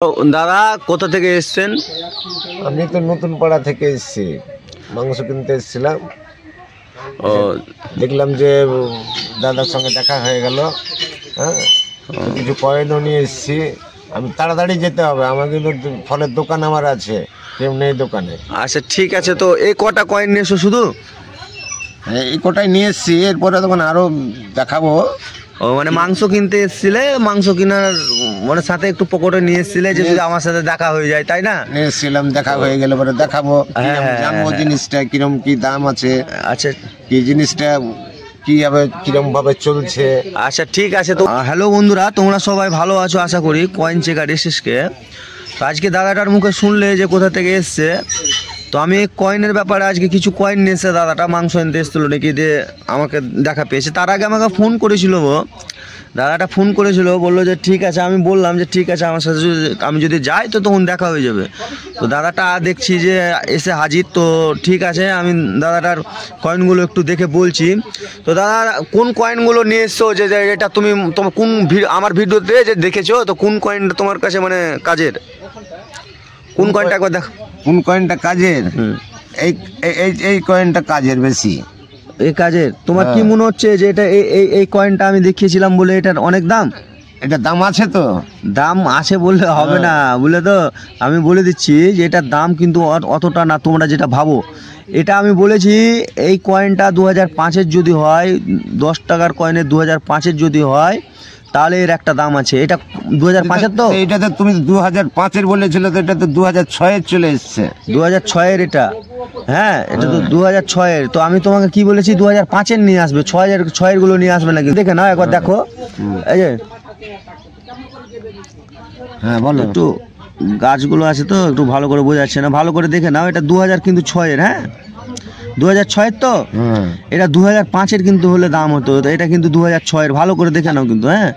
দাদা কোথা থেকে এসেছেন? আমি তো নতুন পাড়া থেকে এসেছি, মাংস কিনতে এসেছিলাম। ও দেখলাম যে দাদার সঙ্গে দেখা হয়ে গেল। হ্যাঁ, কিছু কয়েনও নিয়ে এসেছি। আমি তাড়াতাড়ি যেতে হবে, আমার কিন্তু ফলের দোকান আমার আছে, কেউ নেই দোকানে। আচ্ছা ঠিক আছে, তো এই কটা কয়েন নিয়ে এসো শুধু? হ্যাঁ, এই কটাই নিয়ে এসেছি, এরপরে তখন আরও দেখাবো। ও মানে মাংস কিনতে এসেছিলে, মাংস কেনার মানে সাথে একটু পকেটে নিয়ে এসেছিলে যে যদি আমার সাথে দেখা হয়ে যায়, তাই না? নিয়ে এসেছিলাম, দেখা হয়ে গেলে পরে দেখাবো, জানবো জিনিসটা কিরম কি দাম আছে। আচ্ছা, কি জিনিসটা কিরম ভাবে চলছে। আচ্ছা ঠিক আছে। তো হ্যালো বন্ধুরা, তোমরা সবাই ভালো আছো আশা করি। কয়েন চেকার এসেসকে তো আজকে দাদাটার মুখে শুনলে যে কোথা থেকে এসছে, তো আমি কয়েনের ব্যাপারে আজকে কিছু কয়েন নিয়েছে দাদাটা, মাংস এনতে এসেছিলো নাকি, দিয়ে আমাকে দেখা পেয়েছে। তার আগে আমাকে ফোন করেছিল, দাদাটা ফোন করেছিল, বললো যে ঠিক আছে। আমি বললাম যে ঠিক আছে, আমার সাথে আমি যদি যাই তো তখন দেখা হয়ে যাবে। তো দাদাটা দেখছি যে এসে হাজির। তো ঠিক আছে, আমি দাদাটার কয়েনগুলো একটু দেখে বলছি। তো দাদা কোন কয়েনগুলো নিয়ে এসছো, যে এটা তুমি তোমার কোন আমার ভিডিওতে যে দেখেছো, তো কোন কয়েনটা তোমার কাছে মানে কাজের? কোন কয়েনটা একবার দেখো। কোন কয়েনটা কাজের? এই এই কয়েনটা কাজের বেশি। এই কাজের? তোমার কি মনে হচ্ছে যে এটা এই কয়েনটা আমি দেখিয়েছিলাম বলে এটার অনেক দাম? এটা দাম আছে, তো দাম আছে বললে হবে না, বুঝলে তো। আমি বলে দিচ্ছি যে এটার দাম কিন্তু অতটা না তোমরা যেটা ভাবো। এটা আমি বলেছি এই কয়েনটা 2005-এর যদি হয়, 10 টাকার কয়েনের 2005-এর যদি হয়, তাহলে এর একটা দাম আছে। এটা 2005-এর, তো এটা তো তুমি 2005-এর বলেছিল, তো এটা তো 2006-এর চলে এসছে। 2006-এর এটা? হ্যাঁ, এটা তো 2006-এর। তো আমি তোমাকে কি বলেছি, 2005-এর নিয়ে আসবে, 6-এর গুলো নিয়ে আসবে নাকি? দেখে নাও একবার, দেখো। এই যে হ্যাঁ বলো। একটু গাছগুলো আছে তো একটু ভালো করে বোঝা যাচ্ছে না, ভালো করে দেখে নাও। এটা 2000 কিন্তু 6-এর। হ্যাঁ, 2006-এর। তো এটা 2005-এর কিন্তু হলে দাম হতো, এটা কিন্তু 2006-এর। ভালো করে দেখে নাও কিন্তু। হ্যাঁ,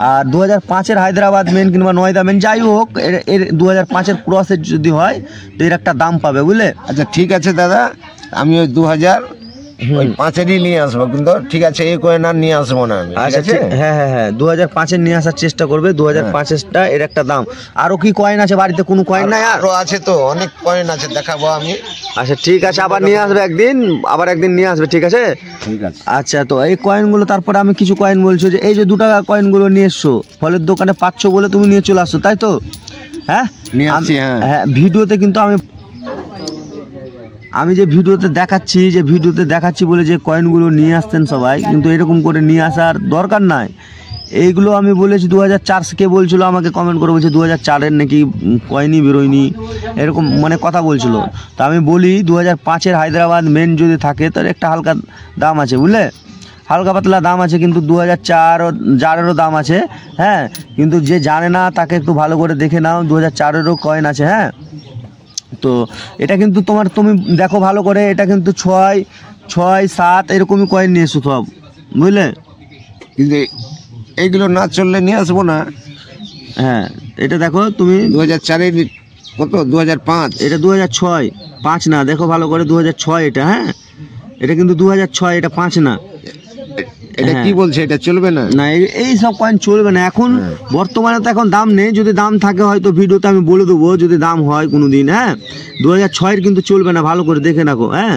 আর 2005-এর হায়দ্রাবাদ মেন কিংবা নয়দা মেন যাই হোক, এর 2005-এর ক্রসের যদি হয় তো এর একটা দাম পাবে, বুঝলে? আচ্ছা ঠিক আছে দাদা, আমি ওই 2005-এরই নিয়ে আসবো, কিন্তু ঠিক আছে এই কয়েন আর নিয়ে আসবো না আমি। আচ্ছা, হ্যাঁ হ্যাঁ হ্যাঁ, 2005-এর নিয়ে আসার চেষ্টা করবে। 2005-এরটা এর একটা দাম। আরো কি কয়েন আছে বাড়িতে? কোনো কয়েন নাই? আরো আছে তো, অনেক কয়েন আছে, দেখাবো আমি। আচ্ছা ঠিক আছে, আবার নিয়ে আসবে একদিন, আবার একদিন নিয়ে আসবে, ঠিক আছে? ঠিক আছে। আচ্ছা, তো এই কয়েনগুলো, তারপরে আমি কিছু কয়েন বলছো যে এই যে 2 টাকা কয়েনগুলো নিয়ে এসছো, ফলের দোকানে পাচ্ছ বলে তুমি নিয়ে চলে আসছো, তাই তো? হ্যাঁ নিয়ে আসছি। হ্যাঁ, ভিডিওতে কিন্তু আমি যে ভিডিওতে দেখাচ্ছি বলে যে কয়েনগুলো নিয়ে আসতেন সবাই, কিন্তু এরকম করে নিয়ে আসার দরকার নাই। এইগুলো আমি বলেছি 2004, কে বলছিল আমাকে কমেন্ট করে, বলছে 2004-এর নাকি কয়েনই বেরোয়নি, এরকম মানে কথা বলছিল। তো আমি বলি 2005-এর হায়দ্রাবাদ মেন যদি থাকে তাহলে একটা হালকা দাম আছে, বুঝলে? হালকা পাতলা দাম আছে, কিন্তু 2004-এরও দাম আছে। হ্যাঁ, কিন্তু যে জানে না তাকে একটু ভালো করে দেখে নাও, 2004-এরও কয়েন আছে। হ্যাঁ, তো এটা কিন্তু তুমি দেখো ভালো করে, এটা কিন্তু 6, 7 এরকমই কয়েন নিয়ে এসো সব, বুঝলে? কিন্তু এইগুলো না চললে নিয়ে আসবো না। হ্যাঁ, এটা দেখো তুমি 2004-এর কত, 2005? এটা 2006, 5 না, দেখো ভালো করে, 2006 এটা। হ্যাঁ, এটা কিন্তু 2006, এটা 5 না। এটা কি বলছে, এটা চলবে না? না, এই সব কয়েন চলবে না এখন। বর্তমানে তো এখন দাম নেই, যদি দাম থাকে হয়তো ভিডিওতে আমি বলে দেবো যদি দাম হয় কোনো দিন। হ্যাঁ, 2006-এর কিন্তু চলবে না, ভালো করে দেখে রাখো। হ্যাঁ,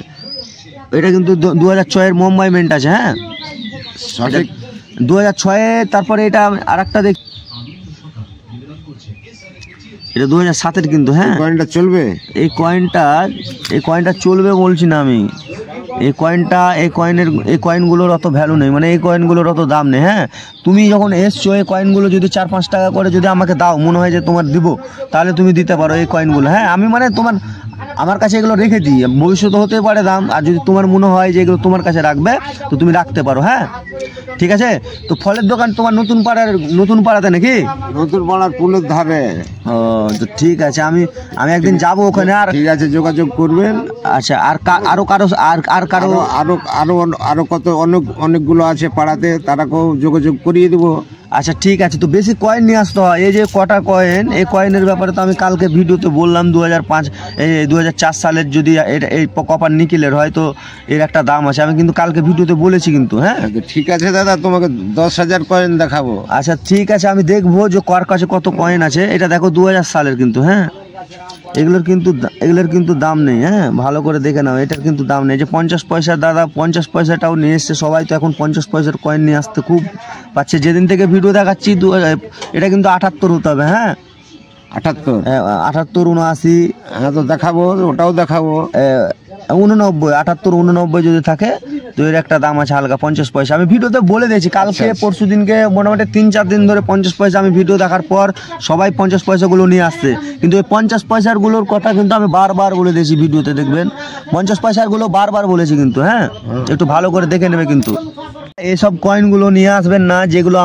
এটা কিন্তু 2006-এর মুম্বাই মেন্ট আছে। হ্যাঁ, 2006-এ। তারপরে এটা আর একটা দেখ, এটা 2007-এর কিন্তু। হ্যাঁ, কয়েনটা চলবে? এই কয়েনটা চলবে বলছি না আমি। এই কয়েনগুলোর অত ভ্যালু নেই, মানে এই কয়েনগুলোর অত দাম নেই। হ্যাঁ, তুমি যখন এসছো, এই কয়েনগুলো যদি 4-5 টাকা করে যদি আমাকে দাও, মনে হয় যে তোমার দিব, তাহলে তুমি দিতে পারো এই কয়েনগুলো। হ্যাঁ, আমি মানে আমার কাছে এগুলো রেখে দিই, ভবিষ্যতে হতে পারে দাম, আর যদি তোমার মনে হয় যে এগুলো তোমার কাছে রাখবে তো তুমি রাখতে পারো। হ্যাঁ, ঠিক আছে। তো ফলের দোকান তোমার নতুন পাড়াতে নাকি? নতুন পাড়ার পুলের ধারে। ও, তো ঠিক আছে, আমি একদিন যাবো ওখানে। আর ঠিক আছে, যোগাযোগ করবেন। আচ্ছা, আর কারো কত অনেকগুলো আছে পাড়াতে, তারাকেও যোগাযোগ করিয়ে দেবো। আচ্ছা ঠিক আছে, তো বেশি কয়েন নিয়ে আসতে হয়। এই যে কটা কয়েন, এই কয়েনের ব্যাপারে তো আমি কালকে ভিডিওতে বললাম 2004 সালের যদি এই কপার নিকেলের হয় তো এর একটা দাম আছে, আমি কিন্তু কালকে ভিডিওতে বলেছি কিন্তু। হ্যাঁ ঠিক আছে দাদা, তোমাকে 10,000 কয়েন দেখাবো। আচ্ছা ঠিক আছে, আমি দেখবো যে কার কাছে কত কয়েন আছে। এটা দেখো 2000 সালের কিন্তু। হ্যাঁ এগুলোর কিন্তু দাম নেই। হ্যাঁ ভালো করে দেখে নাও, এটার কিন্তু দাম নেই। যে 50 পয়সা দাদা 50 পয়সাটাও নিয়ে এসছে, সবাই তো এখন 50 পয়সার কয়েন নিয়ে আসতে খুব পাচ্ছে। যেদিন থেকে ভিডিও দেখাচ্ছি এটা কিন্তু 78 হতে হবে। হ্যাঁ 78, 78, 79, হ্যাঁ তো দেখাবো, ওটাও দেখাবো। 89, 78, 89 যদি থাকে তো এর একটা দাম আছে হালকা 50 পয়সা। আমি ভিডিওতে বলে দিয়েছি কালকে পরশু দিনকে, মোটামুটি 3-4 দিন ধরে 50 পয়সা আমি ভিডিও দেখার পর সবাই 50 পয়সাগুলো নিয়ে আসছে। কিন্তু এই 50 পয়সারগুলোর কথা কিন্তু আমি বারবার বলে দিয়েছি ভিডিওতে, দেখবেন 50 পয়সারগুলো বারবার বলেছি কিন্তু। হ্যাঁ একটু ভালো করে দেখে নেবে কিন্তু। এইসব কয়েনগুলো নিয়ে আসবেন না, যেগুলো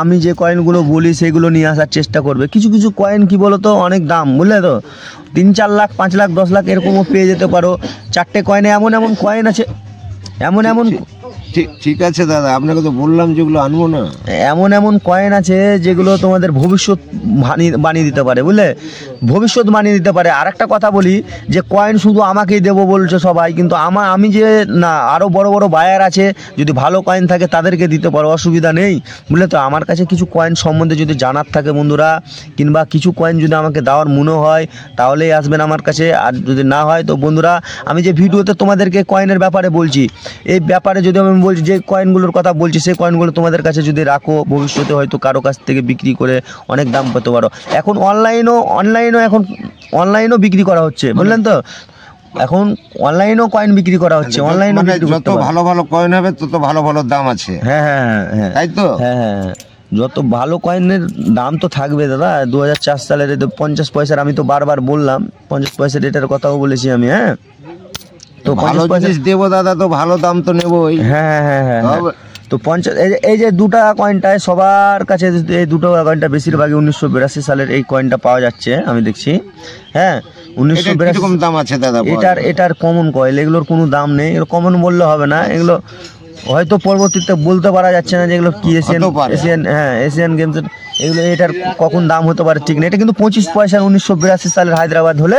আমি যে কয়েনগুলো বলি সেগুলো নিয়ে আসার চেষ্টা করবে। কিছু কিছু কয়েন কি বলো তো অনেক দাম, বুঝলে তো, 3-4 লাখ, 5 লাখ, 10 লাখ এরকমও পেয়ে যেতে পারো। 4টে কয়েনে এমন এমন কয়েন আছে, এমন ঠিক আছে দাদা, আপনাকে তো বললাম যেগুলো আনবো না। এমন কয়েন আছে যেগুলো তোমাদের ভবিষ্যৎ বানিয়ে দিতে পারে, বুঝলে, ভবিষ্যৎ বানিয়ে দিতে পারে। আর একটা কথা বলি, যে কয়েন শুধু আমাকেই দেবো বলছে সবাই, কিন্তু আমি যে না, আরও বড় বড় বায়ার আছে, যদি ভালো কয়েন থাকে তাদেরকে দিতে পারো, অসুবিধা নেই, বুঝলে তো। আমার কাছে কিছু কয়েন সম্বন্ধে যদি জানার থাকে বন্ধুরা, কিংবা কিছু কয়েন যদি আমাকে দেওয়ার মনে হয় তাহলেই আসবেন আমার কাছে। আর যদি না হয় তো বন্ধুরা, আমি যে ভিডিওতে তোমাদেরকে কয়েনের ব্যাপারে বলছি, এই ব্যাপারে যদি আমি বলছি, যে কয়েনগুলোর কথা বলছি সেই কয়েনগুলো তোমাদের কাছে যদি রাখো, ভবিষ্যতে হয়তো কারো কাছ থেকে বিক্রি করে অনেক দাম পেতে পারো। এখন অনলাইনও বিক্রি করা হচ্ছে, বুঝলেন তো, এখন অনলাইনও কয়েন বিক্রি করা হচ্ছে। অনলাইনও যত ভালো ভালো কয়েন হবে তত ভালো ভালো দাম আছে। হ্যাঁ তাই তো। হ্যাঁ যত ভালো কয়েনের দাম তো থাকবে দাদা। 2004 সালের 50 পয়সার আমি তো বারবার বললাম, 50 পয়সার এটার কথাও বলেছি আমি। হ্যাঁ তো ভালো জিনিস দেবো দাদা, তো ভালো দাম তো নেবই। হ্যাঁ তো 50, এই যে 2 টাকা কয়েনটায় সবার কাছে, এই 2 টাকা কয়েনটা বেশিরভাগই 1982 সালের এই কয়েনটা পাওয়া যাচ্ছে আমি দেখছি। হ্যাঁ 1982 দাম আছে দাদা। এটার কমন কয়েন, এগুলোর কোনো দাম নেই, এগুলো কমন বললে হবে না। এগুলো হয়তো পরবর্তীতে বলতে পারা যাচ্ছে না, যেগুলো কি এশিয়ান গেমসের, এগুলো এটার কখন দাম হতে পারে ঠিক নেই। এটা কিন্তু 25 পয়সার 1982 সালের হায়দ্রাবাদ হলে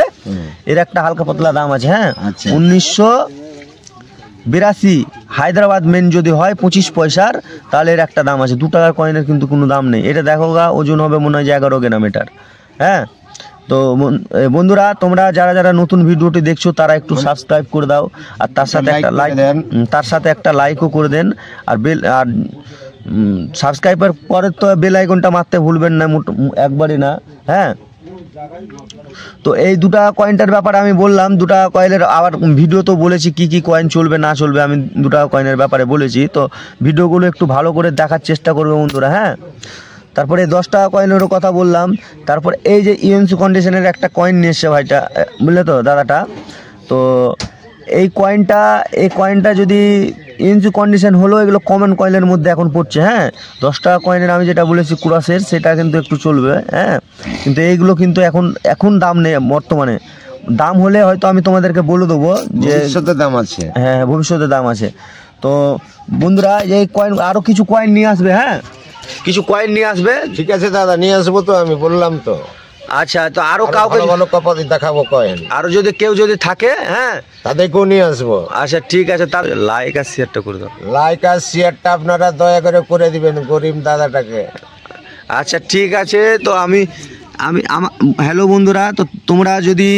এর একটা হালকা পাতলা দাম আছে। হ্যাঁ 1982 হায়দ্রাবাদ মেন যদি হয় 25 পয়সার, তাহলে এর একটা দাম আছে। 2 টাকার কয়েনের কিন্তু কোনো দাম নেই। এটা দেখো গা, ওজন হবে মনে হয় যে 11 গ্রাম এটার। হ্যাঁ তো বন্ধুরা, তোমরা যারা নতুন ভিডিওটি দেখছো তারা একটু সাবস্ক্রাইব করে দাও, আর তার সাথে একটা লাইকও করে দেন। আর সাবস্ক্রাইবের পরে তো বেল আইকনটা মারতে ভুলবেন না, একবারই না। হ্যাঁ তো এই 2 টাকা কয়েনটার ব্যাপারে আমি বললাম। 2 টাকা কয়েনের আবার ভিডিও তো বলেছি কি কয়েন চলবে না চলবে, আমি 2 টাকা কয়েনের ব্যাপারে বলেছি। তো ভিডিওগুলো একটু ভালো করে দেখার চেষ্টা করবে বন্ধুরা। হ্যাঁ তারপরে 10 টাকা কয়েনেরও কথা বললাম। তারপর এই যে ইউএনসি কন্ডিশনের একটা কয়েন নিয়ে এসছে ভাইটা, বুঝলে তো দাদাটা। তো এই কয়েনটা যদি ইউএনসি কন্ডিশন হলো, এগুলো কমন কয়েনের মধ্যে এখন পড়ছে। হ্যাঁ 10 টাকা কয়েনের আমি যেটা বলেছি কুরাসের, সেটা কিন্তু একটু চলবে। হ্যাঁ কিন্তু এইগুলো কিন্তু এখন দাম নেই বর্তমানে। দাম হলে হয়তো আমি তোমাদেরকে বলে দেবো যে ভবিষ্যতে দাম আছে। হ্যাঁ ভবিষ্যতে দাম আছে। তো বন্ধুরা, এই কয়েন আরও কিছু কয়েন নিয়ে আসবে। হ্যাঁ কিছু কয়েন নিয়ে আসবে। ঠিক আছে দাদা, নিয়ে আসবো তো, আমি বললাম তো। আচ্ছা তো আরো কাউকে ভালো কপাদি দেখাবো কয়েন, আরো যদি কেউ থাকে, হ্যাঁ তাদেরকেও নিয়ে আসবো। আচ্ছা ঠিক আছে, তার লাইক আর শেয়ারটা করে দাও। লাইক আর শেয়ারটা আপনারা দয়া করে দিবেন গরিব দাদাটাকে। আচ্ছা ঠিক আছে, তো আমি হ্যালো বন্ধুরা, তো তোমরা যদি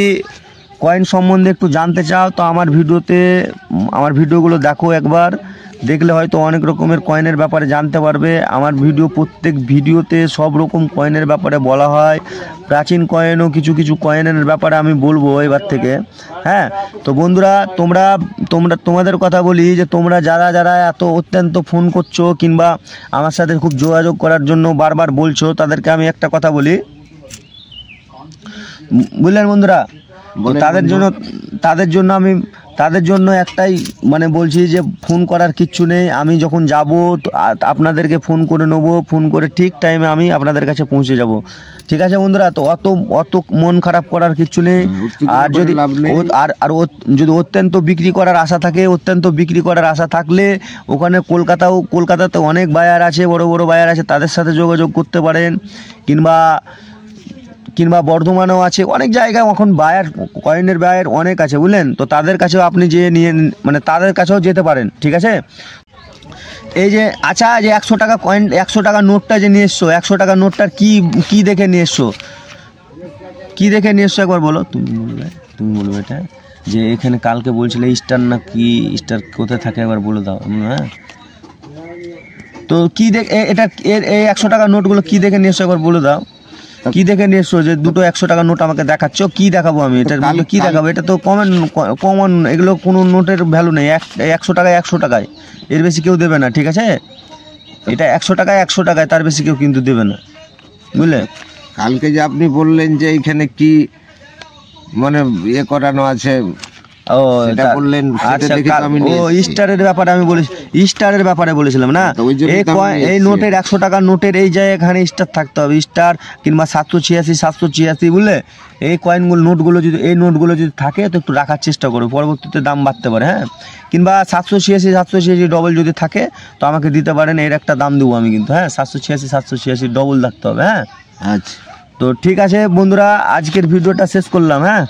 কয়েন সম্বন্ধে একটু জানতে চাও তো আমার ভিডিওগুলো দেখো একবার, দেখলে হয়তো অনেক রকমের কয়েনের ব্যাপারে জানতে পারবে। আমার প্রত্যেক ভিডিওতে সব রকম কয়েনের ব্যাপারে বলা হয়। প্রাচীন কয়েনও কিছু কয়েনের ব্যাপারে আমি বলবো এবার থেকে। হ্যাঁ তো বন্ধুরা, তোমাদের কথা বলি, যে তোমরা যারা এত অত্যন্ত ফোন করছো কিংবা আমার সাথে খুব যোগাযোগ করার জন্য বারবার বলছো, তাদেরকে আমি একটা কথা বলি, বুঝলেন বন্ধুরা। তাদের জন্য আমি তাদের জন্য একটাই মানে বলছি যে ফোন করার কিচ্ছু নেই। আমি যখন যাব আপনাদেরকে ফোন করে নেবো, ফোন করে ঠিক টাইমে আমি আপনাদের কাছে পৌঁছে যাব। ঠিক আছে বন্ধুরা, তো অত মন খারাপ করার কিচ্ছু নেই। আর যদি যদি অত্যন্ত বিক্রি করার আশা থাকে, অত্যন্ত বিক্রি করার আশা থাকলে ওখানে কলকাতাতে অনেক বায়ার আছে, বড় বড় বায়ার আছে, তাদের সাথে যোগাযোগ করতে পারেন। কিংবা বর্ধমানেও আছে, অনেক জায়গায় এখন কয়েনের বায়ার অনেক আছে, বুঝলেন? তো তাদের কাছেও আপনি মানে তাদের কাছেও যেতে পারেন। ঠিক আছে, এই যে আচ্ছা, যে 100 টাকা কয়েন, 100 টাকা নোটটা যে নিয়ে এসছো, 100 টাকা নোটটার কি দেখে নিয়ে এসছো, কি দেখে নিয়ে এসছো একবার বলো। তুমি বলবে এটা যে এখানে কালকে বলছিলে স্টার না কি, স্টার কোথায় থাকে একবার বলে দাও। হ্যাঁ, তো কি এটা এই 100 টাকা নোটগুলো কি দেখে নিয়ে এসছো একবার বলে দাও। কি দেখে নিয়ে এসছো যে দুটো 100 টাকা নোট আমাকে দেখাচ্ছ? কি দেখাবো আমি? এটা কি দেখাবো? এটা তো কমন, এগুলো কোনো নোটের ভ্যালু নেই। 100 টাকায় 100 টাকায়, এর বেশি কেউ দেবে না। ঠিক আছে, এটা 100 টাকায় 100 টাকায়, তার বেশি কেউ কিন্তু দেবে না, বুঝলে? কালকে যে আপনি বললেন যে এইখানে কি মানে করানো আছে, ও সেটা বললেন, আচ্ছা, স্টারের ব্যাপারে বলেছিলাম না। এই নোটের 100 টাকার নোটের এই জায়গায় এখানে স্টার থাকতে হবে, স্টার কিংবা 786, বুঝলে? এই নোটগুলো যদি থাকে তো একটু রাখার চেষ্টা করো, পরবর্তীতে দাম বাড়তে পারে। হ্যাঁ, কিংবা 786 ডবল যদি থাকে তো আমাকে দিতে পারেন, এর একটা দাম দেবো আমি কিন্তু। হ্যাঁ, 786 ডবল থাকতে হবে। হ্যাঁ, আচ্ছা, তো ঠিক আছে বন্ধুরা, আজকের ভিডিওটা শেষ করলাম। হ্যাঁ।